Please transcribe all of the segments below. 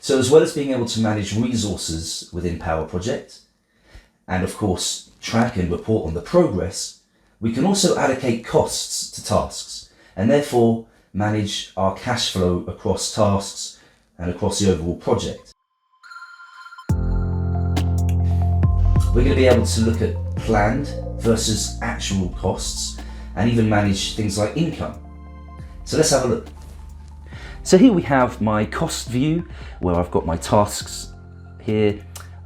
So as well as being able to manage resources within Powerproject, and of course track and report on the progress, we can also allocate costs to tasks and therefore manage our cash flow across tasks and across the overall project. We're going to be able to look at planned versus actual costs and even manage things like income. So let's have a look. So here we have my cost view where I've got my tasks here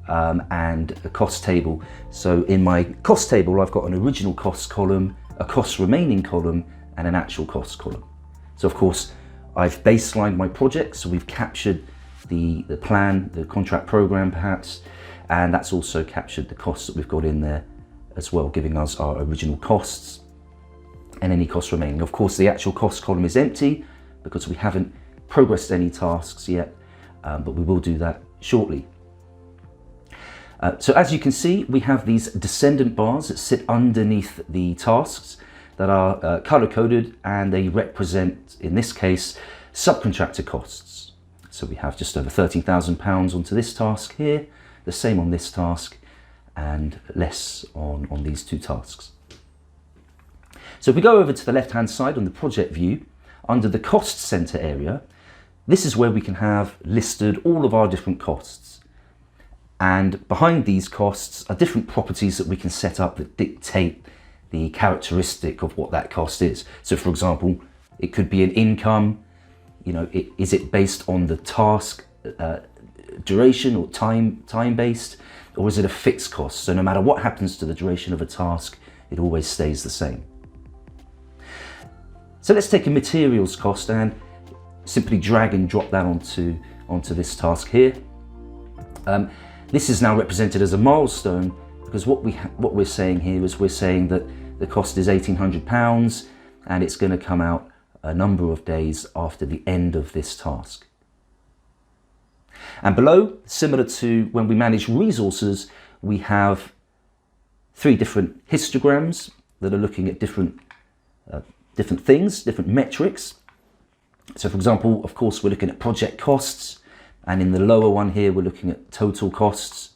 and a cost table. So in my cost table, I've got an original cost column, a cost remaining column, and an actual cost column. So of course, I've baselined my project. So we've captured the plan, the contract program perhaps, and that's also captured the costs that we've got in there as well, giving us our original costs and any costs remaining. Of course, the actual cost column is empty because we haven't progressed any tasks yet, but we will do that shortly. So as you can see, we have these descendant bars that sit underneath the tasks that are color-coded, and they represent, in this case, subcontractor costs. So we have just over £13,000 onto this task here, the same on this task, and less on these two tasks. So if we go over to the left-hand side on the project view, under the cost center area, this is where we can have listed all of our different costs. And behind these costs are different properties that we can set up that dictate the characteristic of what that cost is. So for example, it could be an income, is it based on the task duration or time based, or is it a fixed cost? So no matter what happens to the duration of a task, it always stays the same. So let's take a materials cost and simply drag and drop that onto this task here. This is now represented as a milestone because what we're saying here is we're saying that the cost is £1,800 and it's going to come out a number of days after the end of this task. And below, similar to when we manage resources, we have 3 different histograms that are looking at different things, different metrics. So for example, of course, we're looking at project costs, and in the lower one here, we're looking at total costs.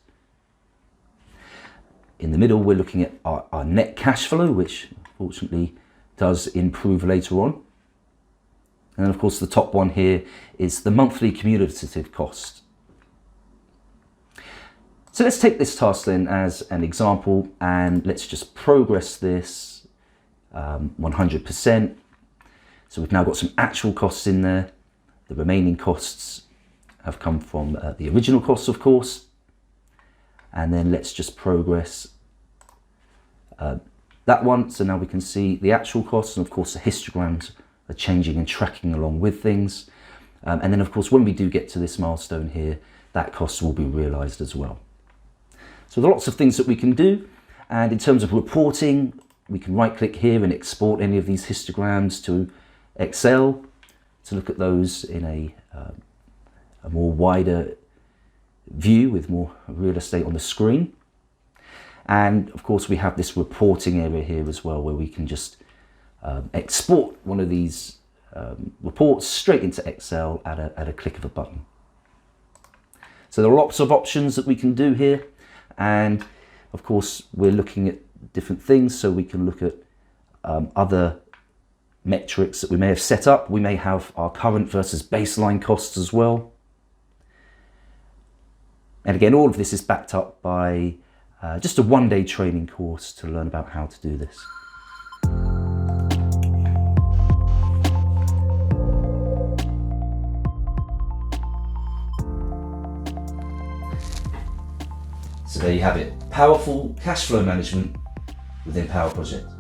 In the middle, we're looking at our net cash flow, which fortunately does improve later on. And then of course, the top one here is the monthly cumulative cost. So let's take this task then as an example, and let's just progress this 100%. So we've now got some actual costs in there. The remaining costs have come from the original costs, of course. And then let's just progress that one. So now we can see the actual costs, and of course the histograms are changing and tracking along with things. And then of course, when we do get to this milestone here, that cost will be realized as well. So there are lots of things that we can do. And in terms of reporting, we can right click here and export any of these histograms to Excel to look at those in a more wider view with more real estate on the screen. And of course, we have this reporting area here as well, where we can just export one of these reports straight into Excel at a click of a button. So there are lots of options that we can do here. And of course, we're looking at different things. So we can look at other metrics that we may have set up. We may have our current versus baseline costs as well. And again, all of this is backed up by just a one-day training course to learn about how to do this. So there you have it, powerful cash flow management within Powerproject.